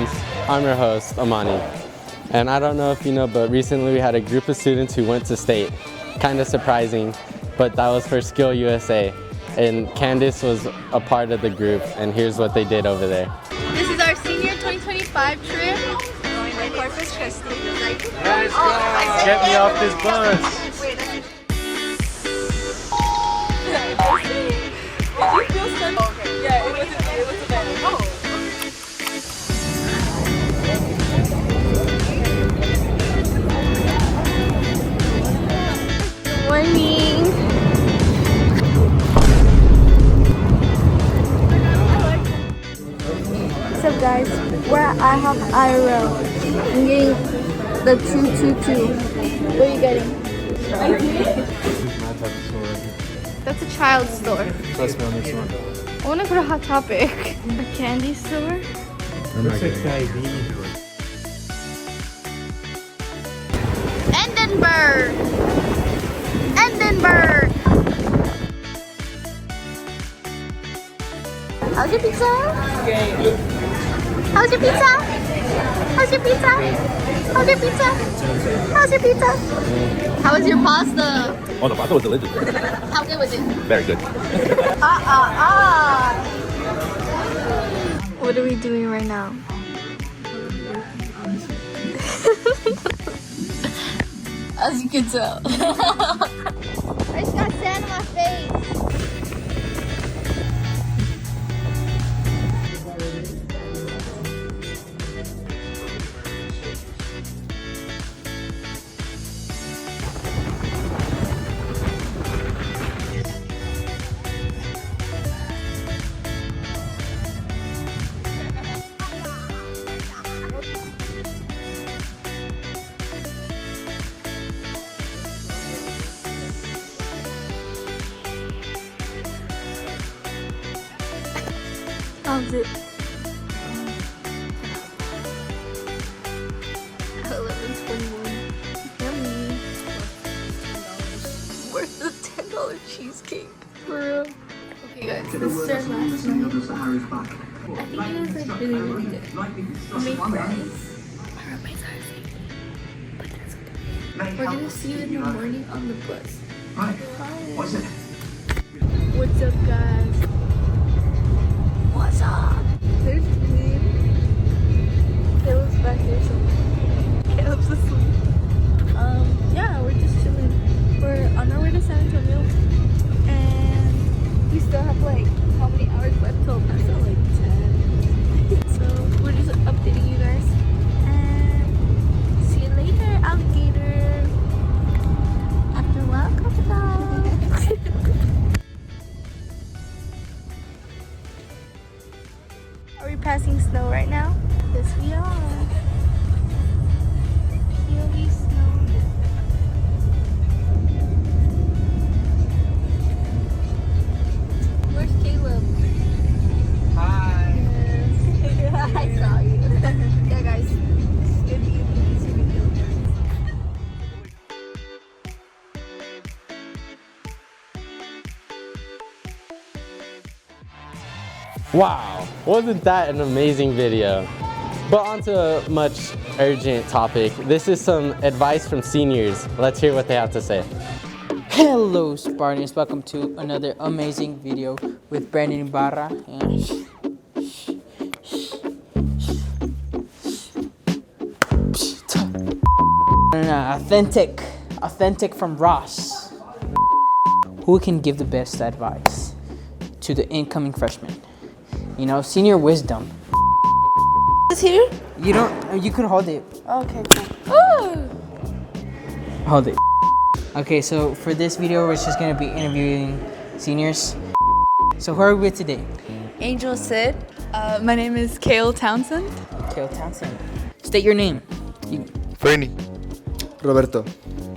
friends. I'm your host, Amani. And I don't know if you know, but recently we had a group of students who went to state. Kind of surprising, but that was for Skill USA. And Candace was a part of the group, and here's what they did over there. This is our senior 2025 trip. Going to Corpus Christi. Let's go! Get me off this bus! Did you feel stuck? Okay. Yeah, it was a bad. Oh. Good morning. What's up, guys? We're at IHOP IRL. I'm getting the 222. What are you getting? That's a child's store. Trust me on this one. I want to go to Hot Topic. A candy store. Looks like diabetes. Edinburgh. Edinburgh. How's your pizza? How's your pizza? How's your pizza? How's your pizza? How's your pizza? How was your pasta? Oh, the pasta was delicious. How good was it? Very good. What are we doing right now? As you can tell. I just got sand on my face. How's it? 11.21. Yummy. Where's the $10 cheesecake? For real. Okay guys, this is our last night. I think it was like really good. I made fries. My roommates are asleep. But that's okay. We're gonna see you in the morning on the bus. Bye. What's up, guys? What's up? There's me. Caleb's back there somewhere. Caleb's asleep. Yeah, we're just chilling. We're on our way to San Antonio, and we still have like how many hours left till still like 10. So we're just updating you guys. And see you later, alligator. After a while, crocodile. Are we passing snow right now? Yes, we are. Really snow. Where's Caleb? Hi. Yes. I saw you. Yeah, guys. Good evening. Easy video. Wow, wasn't that an amazing video? But on to a much urgent topic. This is some advice from seniors. Let's hear what they have to say. Hello Spartans, welcome to another amazing video with Brandon Ibarra and authentic from Ross, who can give the best advice to the incoming freshmen. You know, senior wisdom. Is here? You could hold it. Okay, cool. Oh. Hold it. Okay, so for this video, we're just gonna be interviewing seniors. So who are we with today? Angel Sid. My name is Kale Townsend. Kale Townsend. State your name. Fernie. Roberto.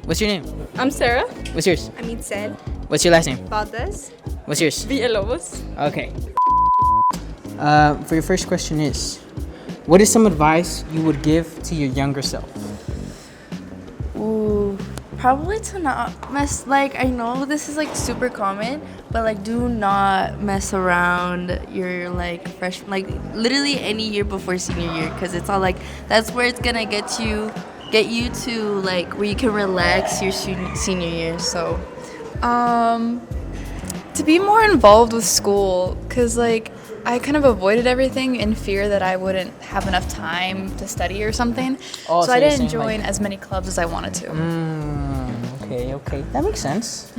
What's your name? I'm Sarah. What's yours? I mean Sid. What's your last name? Valdez. What's yours? Villalobos. Okay. For your first question is, what is some advice you would give to your younger self? Ooh. Probably to not mess, like, I know this is like super common, but like do not mess around your like like literally any year before senior year, because it's all like that's where it's gonna get you to like where you can relax your senior year. So To be more involved with school, because like I kind of avoided everything in fear that I wouldn't have enough time to study or something. Oh, so so I you're didn't saying, join like- as many clubs as I wanted to. Okay, that makes sense.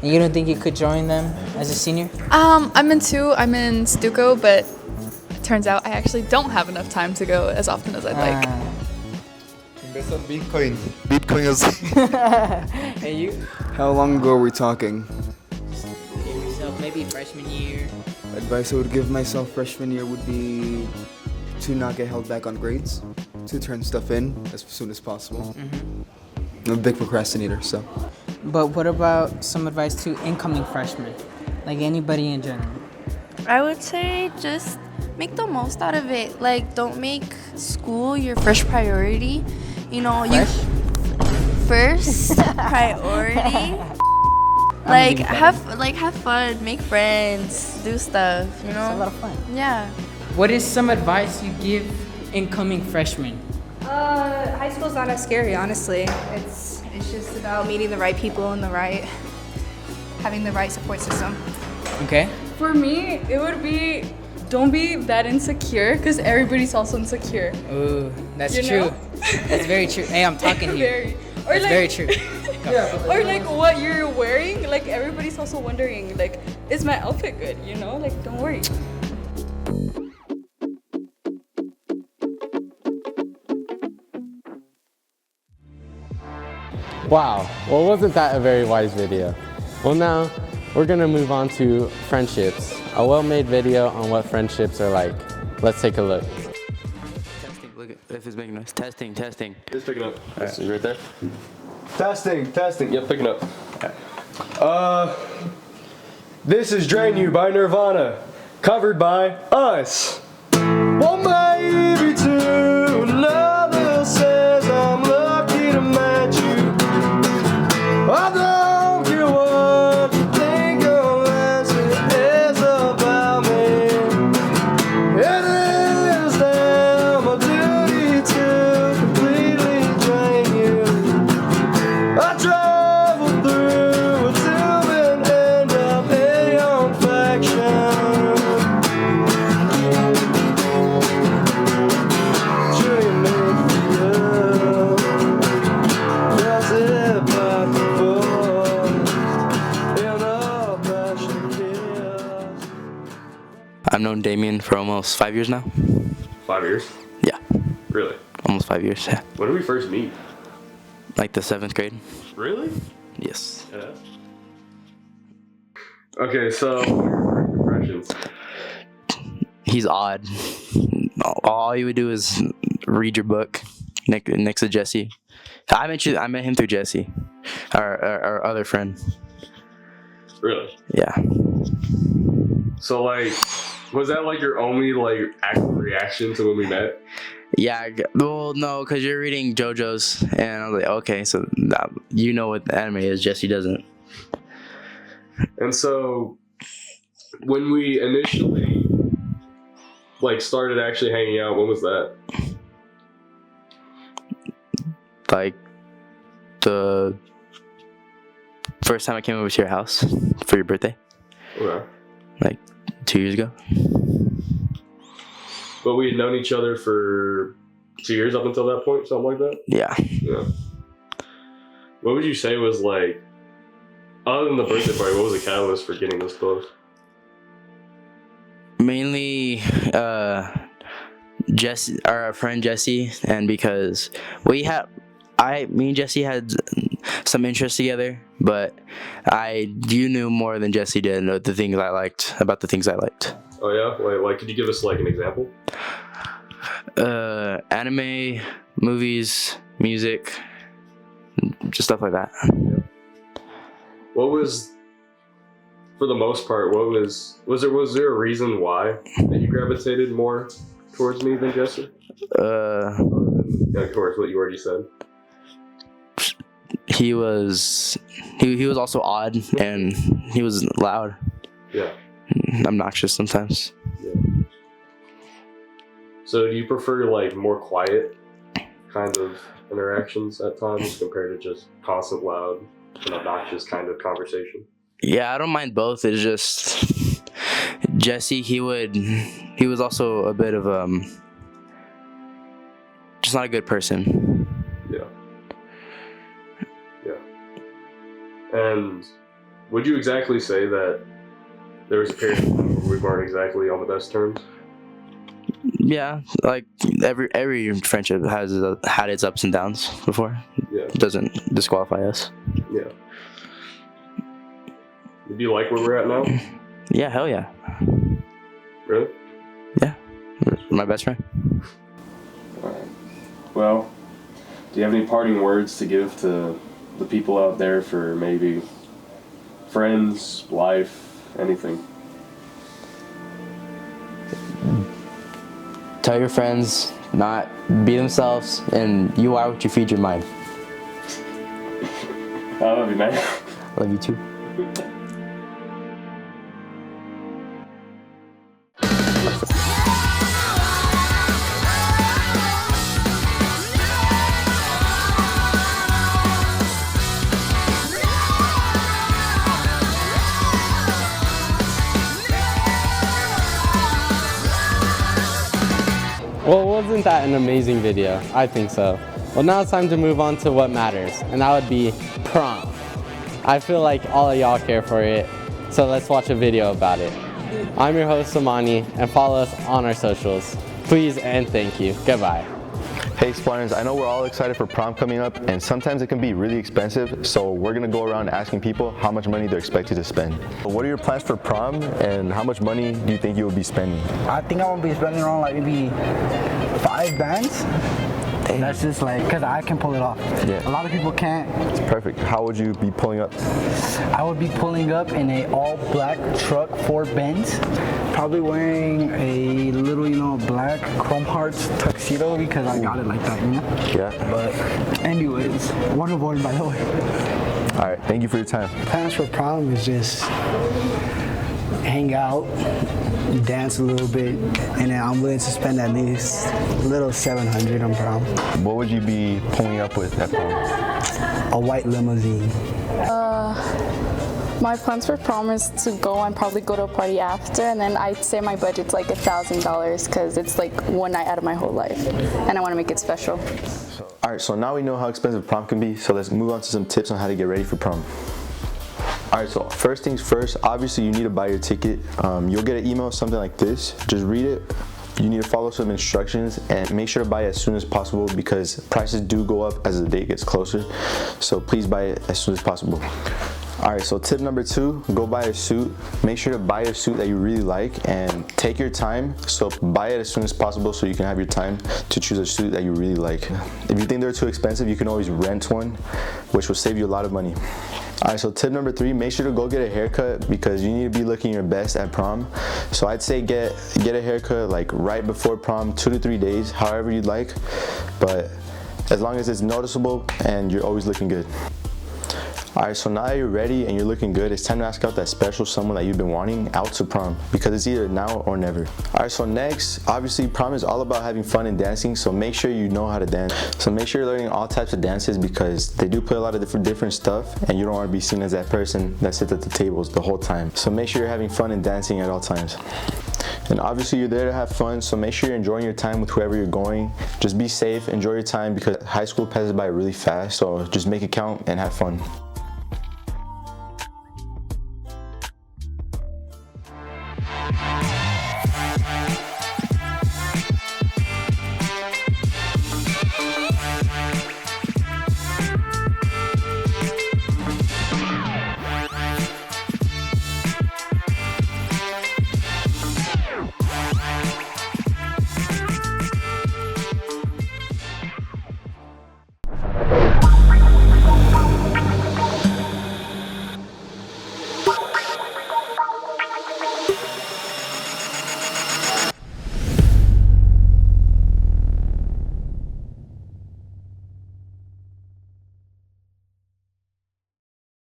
And you don't think you could join them as a senior? I'm in two. I'm in Stuco, but it turns out I actually don't have enough time to go as often as I'd like. Invest on Bitcoin. Bitcoin is. And you? How long ago are we talking? Give yourself maybe freshman year. Advice I would give myself freshman year would be to not get held back on grades, to turn stuff in as soon as possible. I'm a big procrastinator, so. But what about some advice to incoming freshmen? Like anybody in general? I would say just make the most out of it. Like, don't make school your first priority. You know, you first priority. Like have fun, make friends, do stuff. You know, It's a lot of fun. yeah. What is some advice you give incoming freshmen? High school's not as scary, honestly. It's just about meeting the right people and having the right support system. Okay. For me, it would be don't be that insecure, because everybody's also insecure. Ooh, that's You true. know? That's very true. Hey, I'm talking here. Or That's like, very true. or like what you're wearing. Like everybody's also wondering, like, is my outfit good? You know, like don't worry. Wow, well, wasn't that a very wise video? Well, now we're gonna move on to friendships. A well-made video on what friendships are like. Let's take a look. Testing, look if it's making noise. Testing, testing. It's picking up. Right. You right there? Testing, testing. Yep, picking up. This is Drain You by Nirvana, covered by us. One baby to another says I'm lucky to meet you. I don't care what you think unless it is about me. It is now my duty to completely drain you. I travel through a tube and end up in your faction. Sure you make me love. Does it back and forth in a passion chaos. I've known Damien for almost 5 years now. 5 years? Yeah, Really? almost 5 years. Yeah. When did we first meet? Like the 7th grade. Really? Yes. Yeah. Okay, so what are your impressions? He's odd. All you would do is read your book next to Jesse. I met him through Jesse, our other friend. Really? Yeah. So like, was that like your only like actual reaction to when we met? Yeah, well, no, because you're reading JoJo's, and I was like, okay, so you know what the anime is, Jesse doesn't. And so when we initially like started actually hanging out, when was that? Like, the first time I came over to your house for your birthday, Okay. like 2 years ago. But we had known each other for 2 years up until that point, something like that? Yeah. Yeah. What would you say was like, other than the birthday party, what was the catalyst for getting this close? Mainly, Jesse, our friend Jesse, and because me and Jesse had some interests together, but you knew more than Jesse did about the things I liked. Oh yeah? Like could you give us like an example? Anime, movies, music, just stuff like that. What was, for the most part, was there a reason why that you gravitated more towards me than Jesse? Yeah, of course, what you already said. he was also odd, and he was loud, Yeah. obnoxious sometimes. Yeah. So do you prefer like more quiet kind of interactions at times compared to just constant loud and obnoxious kind of conversation? Yeah, I don't mind both. It's just Jesse. He was also a bit of just not a good person. Yeah. Yeah. And would you exactly say that there was a period of time where we weren't exactly on the best terms? Yeah, like every friendship has had its ups and downs before. Yeah. It doesn't disqualify us. Yeah. Do you like where we're at now? Yeah, hell yeah. Really? Yeah, my best friend. Alright. Well, do you have any parting words to give to the people out there for maybe friends, life, anything? Tell your friends not be themselves, and you are what you feed your mind. I love you, man. I love you too. Well, wasn't that an amazing video? I think so. Well, now it's time to move on to what matters, and that would be prom. I feel like all of y'all care for it, so let's watch a video about it. I'm your host, Amani, and follow us on our socials. Please and thank you. Goodbye. Hey Spartans, I know we're all excited for prom coming up, and sometimes it can be really expensive, so we're gonna go around asking people how much money they're expected to spend. What are your plans for prom, and how much money do you think you will be spending? I think I will be spending around like maybe 5 bands. Damn. That's just like, because I can pull it off. Yeah. A lot of people can't. It's perfect. How would you be pulling up? I would be pulling up in a all black truck, 4 Benz, probably wearing a little, black Chrome Hearts tuxedo because I got it like that, Yeah. But anyways, wonderful, by the way. All right, thank you for your time. Plans for prom is just hang out, dance a little bit, and then I'm willing to spend at least a little $700 on prom. What would you be pulling up with at prom? A white limousine. My plans for prom is to go and probably go to a party after, and then I'd say my budget's like $1,000 because it's like one night out of my whole life, and I want to make it special. All right, so now we know how expensive prom can be, so let's move on to some tips on how to get ready for prom. Alright, so first things first, obviously you need to buy your ticket. You'll get an email, something like this. Just read it. You need to follow some instructions and make sure to buy it as soon as possible because prices do go up as the date gets closer. So please buy it as soon as possible. Alright, so tip number 2, go buy a suit. Make sure to buy a suit that you really like and take your time. So buy it as soon as possible so you can have your time to choose a suit that you really like. If you think they're too expensive, you can always rent one, which will save you a lot of money. Alright, so tip number 3, make sure to go get a haircut because you need to be looking your best at prom. So I'd say get a haircut like right before prom, 2 to 3 days, however you'd like. But as long as it's noticeable and you're always looking good. Alright, so now that you're ready and you're looking good, it's time to ask out that special someone that you've been wanting out to prom because it's either now or never. Alright, so next, obviously prom is all about having fun and dancing, so make sure you know how to dance. So make sure you're learning all types of dances because they do play a lot of different stuff and you don't want to be seen as that person that sits at the tables the whole time. So make sure you're having fun and dancing at all times. And obviously you're there to have fun, so make sure you're enjoying your time with whoever you're going. Just be safe, enjoy your time because high school passes by really fast, so just make it count and have fun.